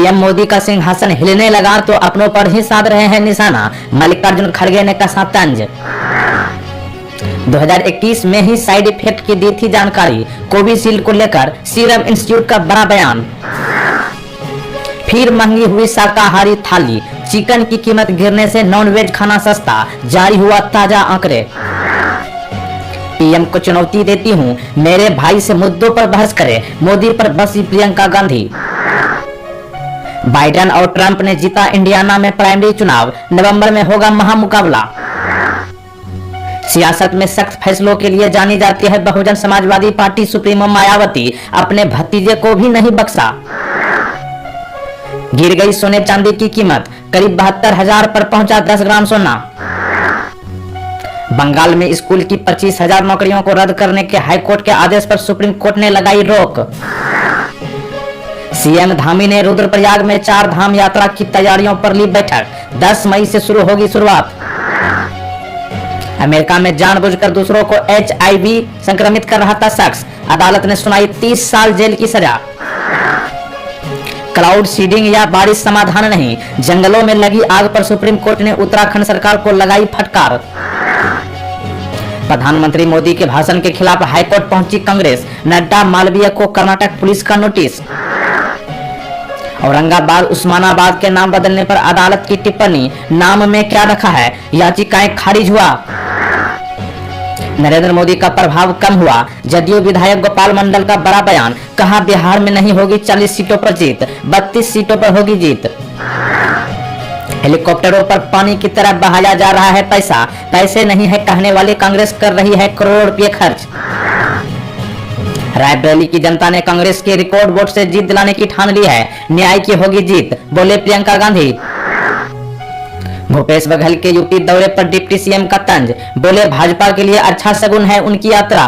PM Modi का सिंहासन हिलने लगा तो अपनों पर ही साध रहे हैं निशाना, मल्लिकार्जुन खड़गे ने कसा तंज। 2021 में ही साइड इफेक्ट की दी थी जानकारी, कोविशील्ड को लेकर सीरम इंस्टीट्यूट का बड़ा बयान। फिर महंगी हुई शाकाहारी थाली, चिकन की कीमत गिरने से नॉनवेज खाना सस्ता, जारी हुआ ताजा आंकड़े। पीएम को चुनौती देती हूं, मेरे भाई से मुद्दों पर बहस करे, मोदी पर बसी प्रियंका गांधी। बाइडेन और ट्रंप ने जीता इंडियाना में प्राइमरी चुनाव, नवंबर में होगा महामुकाबला। सियासत में सख्त फैसलों के लिए जानी जाती है बहुजन समाजवादी पार्टी सुप्रीमो मायावती, अपने भतीजे को भी नहीं बख्शा। गिर गई सोने चांदी की कीमत, करीब 72,000 पर पहुंचा 10 ग्राम सोना। बंगाल में स्कूल की 25,000 नौकरियों को रद्द करने के हाईकोर्ट के आदेश पर सुप्रीम कोर्ट ने लगाई रोक। सीएम धामी ने रुद्रप्रयाग में 4 धाम यात्रा की तैयारियों पर ली बैठक, 10 मई से शुरू होगी शुरुआत। अमेरिका में जानबूझकर दूसरों को HIV संक्रमित कर रहा था शख्स, अदालत ने सुनाई 30 साल जेल की सजा। क्लाउड सीडिंग या बारिश समाधान नहीं, जंगलों में लगी आग पर सुप्रीम कोर्ट ने उत्तराखंड सरकार को लगाई फटकार। प्रधानमंत्री मोदी के भाषण के खिलाफ हाईकोर्ट पहुंची कांग्रेस, नड्डा मालवीय को कर्नाटक पुलिस का नोटिस। औरंगाबाद उस्मानाबाद के नाम बदलने पर अदालत की टिप्पणी, नाम में क्या रखा है, याचिकाएं खारिज हुआ। नरेंद्र मोदी का प्रभाव कम हुआ, जदयू विधायक गोपाल मंडल का बड़ा बयान, कहा बिहार में नहीं होगी 40 सीटों पर जीत, 32 सीटों पर होगी जीत। हेलीकॉप्टरों पर पानी की तरह बहाया जा रहा है पैसा, पैसे नहीं है कहने वाली कांग्रेस कर रही है करोड़ रुपए खर्च। रायबरेली की जनता ने कांग्रेस के रिकॉर्ड वोट से जीत दिलाने की ठान ली है, न्याय की होगी जीत, बोले प्रियंका गांधी। भूपेश बघेल के यूपी दौरे पर डिप्टी सीएम का तंज, बोले भाजपा के लिए अच्छा शगुन है उनकी यात्रा।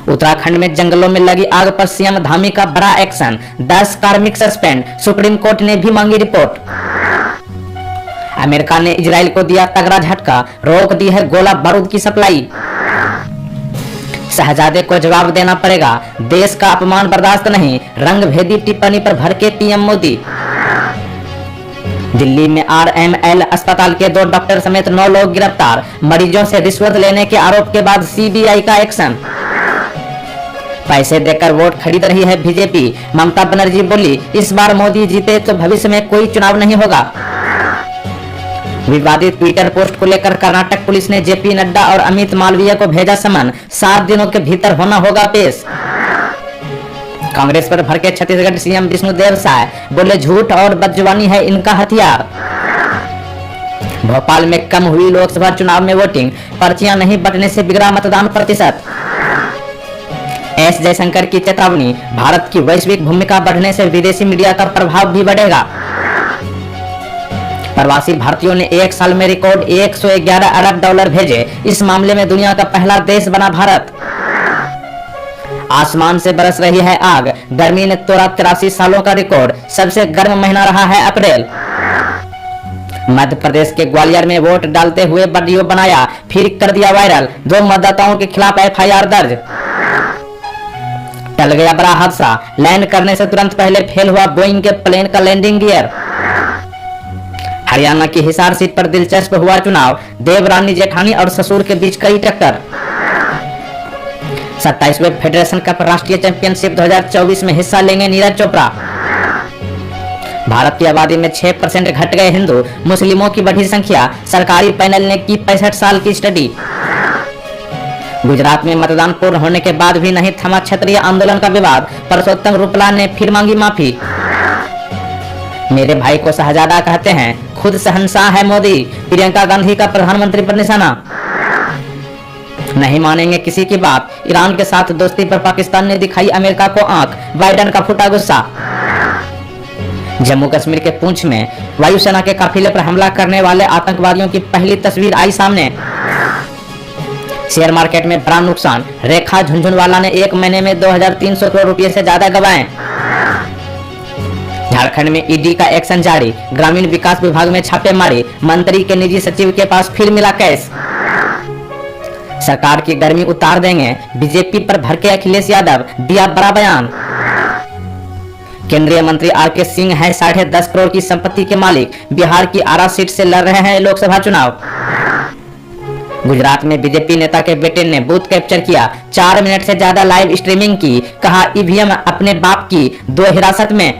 उत्तराखंड में जंगलों में लगी आग पर सीएम धामी का बड़ा एक्शन, 10 कार्मिक सस्पेंड, सुप्रीम कोर्ट ने भी मांगी रिपोर्ट। अमेरिका ने इजराइल को दिया तगड़ा झटका, रोक दी है गोला बारूद की सप्लाई। शहजादे को जवाब देना पड़ेगा, देश का अपमान बर्दाश्त नहीं, रंगभेदी टिप्पणी पर भड़के पीएम मोदी। दिल्ली में RML अस्पताल के 2 डॉक्टर समेत 9 लोग गिरफ्तार, मरीजों से रिश्वत लेने के आरोप के बाद CBI का एक्शन। पैसे देकर वोट खरीद रही है बीजेपी, ममता बनर्जी बोली इस बार मोदी जीते तो भविष्य में कोई चुनाव नहीं होगा। विवादित ट्विटर पोस्ट को लेकर कर्नाटक पुलिस ने JP नड्डा और अमित मालवीय को भेजा समन, 7 दिनों के भीतर होना होगा पेश। कांग्रेस पर भड़के छत्तीसगढ़ सीएम विष्णुदेव साय, बोले झूठ और बदजुबानी है इनका हथियार। भोपाल में कम हुई लोकसभा चुनाव में वोटिंग, पर्चियां नहीं बंटने से बिगड़ा मतदान प्रतिशत। S जयशंकर की चेतावनी, भारत की वैश्विक भूमिका बढ़ने से विदेशी मीडिया का प्रभाव भी बढ़ेगा। प्रवासी भारतीयों ने 1 साल में रिकॉर्ड $111 अरब भेजे, इस मामले में दुनिया का पहला देश बना भारत। आसमान से बरस रही है आग, गर्मी ने तोड़ा 83 सालों का रिकॉर्ड, सबसे गर्म महीना रहा है अप्रैल। मध्य प्रदेश के ग्वालियर में वोट डालते हुए वीडियो बनाया, फिर कर दिया वायरल, 2 मतदाताओं के खिलाफ FIR दर्ज। टल गया बड़ा हादसा, लैंड करने से तुरंत पहले फेल हुआ बोइंग के प्लेन का लैंडिंग गियर। हरियाणा की हिसार सीट पर दिलचस्प हुआ चुनाव, देवरानी जेठानी और ससुर के बीच कई टक्कर। 27वें फेडरेशन कप राष्ट्रीय चैंपियनशिप 2024 में हिस्सा लेंगे नीरज चोपड़ा। भारत की आबादी में 6% घट गए हिंदू, मुस्लिमों की बढ़ी संख्या, सरकारी पैनल ने की 65 साल की स्टडी। गुजरात में मतदान पूर्ण होने के बाद भी नहीं थमा क्षत्रिय आंदोलन का विवाद, परसोत्तम रूपला ने फिर मांगी माफी। मेरे भाई को शहजादा कहते हैं, खुद शहंशाह है मोदी, प्रियंका गांधी का प्रधानमंत्री पर निशाना। नहीं मानेंगे किसी की बात, ईरान के साथ दोस्ती पर पाकिस्तान ने दिखाई अमेरिका को आंख, बाइडेन का फूटा गुस्सा। जम्मू कश्मीर के पुंछ में वायुसेना के काफिले पर हमला करने वाले आतंकवादियों की पहली तस्वीर आई सामने। शेयर मार्केट में बड़ा नुकसान, रेखा झुंझुनवाला ने 1 महीने में 2300 करोड़ रुपए से ज्यादा गंवाए। झारखंड में ईडी का एक्शन जारी, ग्रामीण विकास विभाग में छापेमारी, मंत्री के निजी सचिव के पास फिर मिला कैश। सरकार की गर्मी उतार देंगे, बीजेपी पर भड़के अखिलेश यादव, दिया बड़ा बयान। केंद्रीय मंत्री आर.के. सिंह है 10.5 करोड़ की संपत्ति के मालिक। बिहार की आरा सीट से लड़ रहे हैं लोकसभा चुनाव। गुजरात में बीजेपी नेता के बेटे ने बूथ कैप्चर किया, 4 मिनट से ज्यादा लाइव स्ट्रीमिंग की। कहा ईवीएम अपने बाप की, 2 हिरासत में।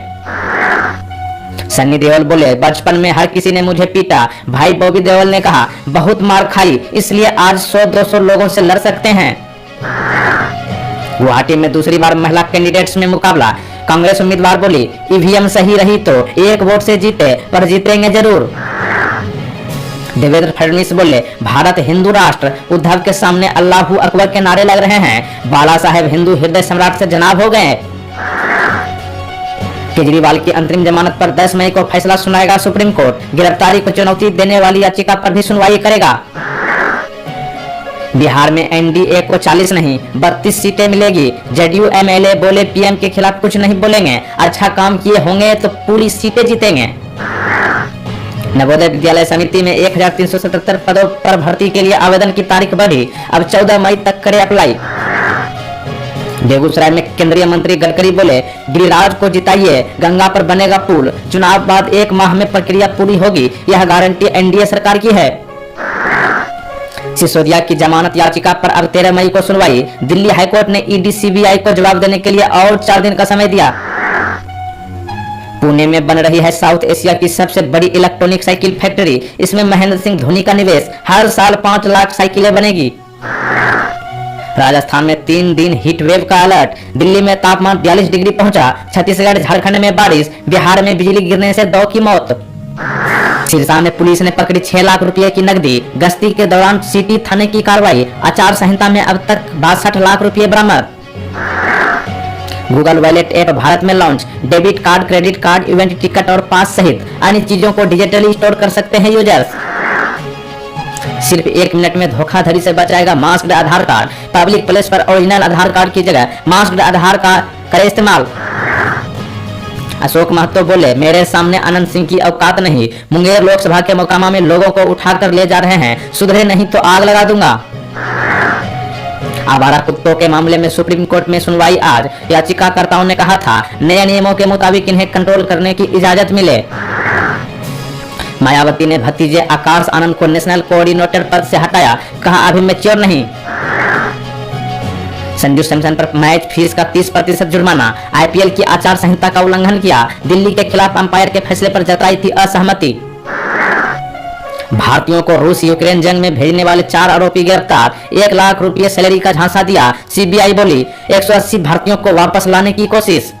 सन्नी देओल बोले, बचपन में हर किसी ने मुझे पीटा। भाई बॉबी देओल ने कहा, बहुत मार खाई, इसलिए आज 100-200 लोगों से लड़ सकते हैं। गुवाहाटी में दूसरी बार महिला कैंडिडेट्स में मुकाबला। कांग्रेस उम्मीदवार बोली, ईवीएम सही रही तो 1 वोट से जीते, पर जीतेंगे जरूर। देवेंद्र फडणवीस बोले, भारत हिंदू राष्ट्र। उद्धव के सामने अल्लाहू अकबर के नारे लग रहे हैं। बाला साहेब हिंदू हृदय सम्राट से जनाब हो गए। केजरीवाल की अंतरिम जमानत पर 10 मई को फैसला सुनाएगा सुप्रीम कोर्ट। गिरफ्तारी को चुनौती देने वाली याचिका पर भी सुनवाई करेगा। बिहार में एनडीए को 40 नहीं 32 सीटें मिलेगी। जेडीयू एमएलए बोले, पीएम के खिलाफ कुछ नहीं बोलेंगे, अच्छा काम किए होंगे तो पूरी सीटें जीतेंगे। नवोदय विद्यालय समिति में 1377 पदों पर भर्ती के लिए आवेदन की तारीख बढ़ी, अब 14 मई तक करे अप्लाई। बेगूसराय में केंद्रीय मंत्री गडकरी बोले, गिरिराज को जिताइए, गंगा पर बनेगा पुल। चुनाव बाद 1 माह में प्रक्रिया पूरी होगी, यह गारंटी एनडीए सरकार की है। सिसोदिया की जमानत याचिका पर अब 13 मई को सुनवाई। दिल्ली हाईकोर्ट ने ईडी सीबीआई को जवाब देने के लिए और 4 दिन का समय दिया। पुणे में बन रही है साउथ एशिया की सबसे बड़ी इलेक्ट्रॉनिक साइकिल फैक्ट्री। इसमें महेंद्र सिंह धोनी का निवेश। हर साल 5 लाख साइकिलें बनेगी। राजस्थान में 3 दिन हीट वेव का अलर्ट। दिल्ली में तापमान 42 डिग्री पहुंचा। छत्तीसगढ़ झारखंड में बारिश। बिहार में बिजली गिरने से 2 की मौत। सिरसा में पुलिस ने पकड़ी 6 लाख रुपए की नकदी। गश्ती के दौरान सिटी थाने की कार्रवाई। आचार संहिता में अब तक 62 लाख रुपए बरामद। गूगल वॉलेट ऐप भारत में launch. Debit card, credit card, event ticket और पास सहित अन्य चीजों को डिजिटली स्टोर कर सकते हैं यूजर्स। सिर्फ 1 मिनट में धोखाधड़ी से बचाएगा मास्क्ड आधार कार्ड। पब्लिक प्लेस पर ओरिजिनल आधार कार्ड की जगह मास्क्ड आधार कार्ड करे इस्तेमाल। अशोक महतो बोले, मेरे सामने अनंत सिंह की औकात नहीं। मुंगेर लोकसभा के मोकामा में लोगों को उठाकर ले जा रहे हैं, सुधरे नहीं तो आग लगा दूंगा। आवारा कुत्तों के मामले में सुप्रीम कोर्ट में सुनवाई आज। याचिकाकर्ताओं ने कहा था, नए नियमों के मुताबिक इन्हें कंट्रोल करने की इजाजत मिले। मायावती ने भतीजे आकाश आनंद को नेशनल कोऑर्डिनेटर पद से हटाया, कहा अभी मैच्योर नहीं। संजू सैमसन पर मैच फीस का 30% जुर्माना। आईपीएल की आचार संहिता का उल्लंघन किया। दिल्ली के खिलाफ अंपायर के फैसले पर जताई थी असहमति। भारतीयों को रूस यूक्रेन जंग में भेजने वाले 4 आरोपी गिरफ्तार। 1 लाख रुपए सैलरी का झांसा दिया। सीबीआई बोली, 180 भारतीयों को वापस लाने की कोशिश।